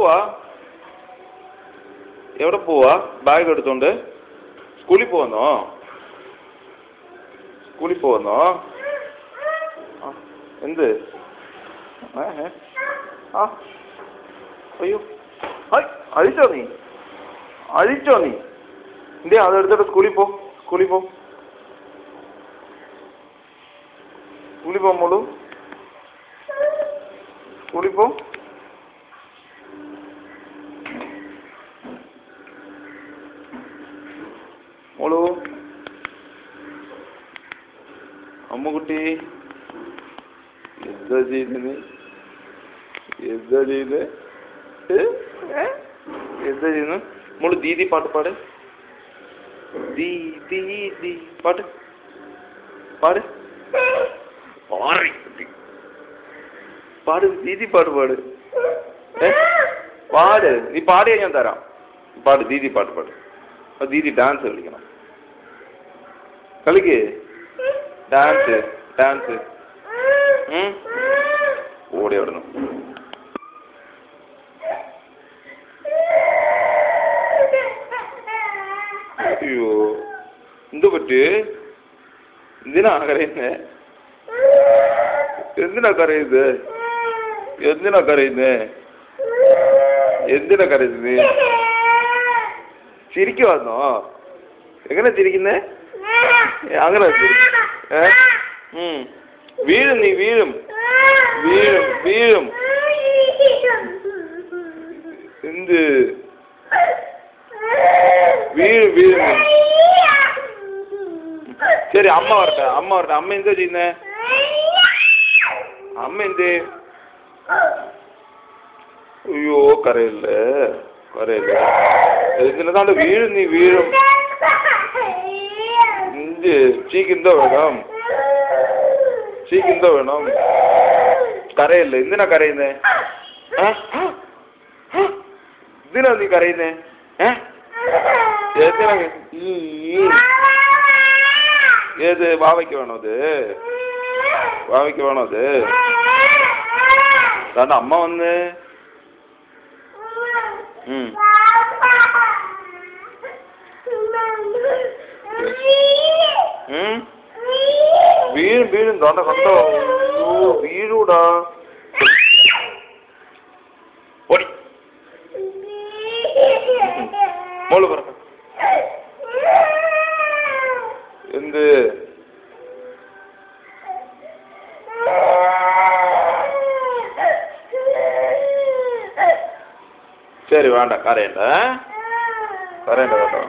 പോവാ? എവിടെ പോവാ? ബാഗ് എടുത്തോണ്ട് സ്കൂളിൽ പോവന്നോ? സ്കൂളിൽ പോവന്നോ? എന്ത്? ആ അയ്യോ അഴിച്ചോ നീ? അഴിച്ചോ നീ? എന്തേ അതെടുത്തിട്ട് സ്കൂളിൽ പോ. സ്കൂളിൽ പോ. സ്കൂളിൽ പോ മോളു. സ്കൂളിൽ പോ. മോളു അമ്മുകുട്ടി എന്താ ചെയ്യുന്നത്? എന്താ ചെയ്യുന്നത്? എന്താ ചെയ്യുന്നു? മോള് ദീദി പാട്ട് പാട്. ദീദി പാട്ട് പാട്. പാട് ദീദി പാട്ട് പാട്. പാട്. നീ പാടിയാ ഞാൻ തരാം. പാട് ദീദി പാട്ട് പാട്. ദീദി ഡാൻസ് കളിക്കണം. കളിക്ക് ഡാൻസ്. ഡാൻസ് ഓടി അവിടുന്ന്. അയ്യോ എന്തു പറ്റി? എന്തിനാ കരയുന്നേ? എന്തിനാ കരയുന്നത്? എന്തിനാ കരയുന്നേ? എന്തിനാ കരയുന്നത്? ചിരിക്കുവാന്നോ? എങ്ങനെ ചിരിക്കുന്നേ? അങ്ങനെ വീഴും. നീ വീഴും. വീഴും വീഴും. എന്ത് വീഴും വീഴും. ശരി അമ്മ വരട്ടെ. അമ്മ വരട്ടെ. അമ്മ എന്താ ചെയ്യുന്നേ? അമ്മ എന്തേ? അയ്യോ കരയില്ലേ കരയില്ലേ. ഇതിനെന്താണ്ട് വീഴും. നീ വീഴും. എന്ത് ചീക്ക് എന്തോ വേണം? ചീക്ക് എന്തോ വേണം? കരയല്ലേ? എന്തിനാ കരയുന്നേ? എന്തിനാ നീ കരയുന്നേ? എന്തിനാ? ഏത് വാവയ്ക്ക് വേണോ അത്? വാവയ്ക്ക് വേണോ അത്? അതാണ്ട് അമ്മ വന്ന്. വീഴും വീഴും. താണ്ട കണ്ടോ? വീഴൂടാ. ഓടി മോള് പറ. എന്ത്? ശരി വേണ്ട കരയണ്ട. കരയണ്ട കേട്ടോ.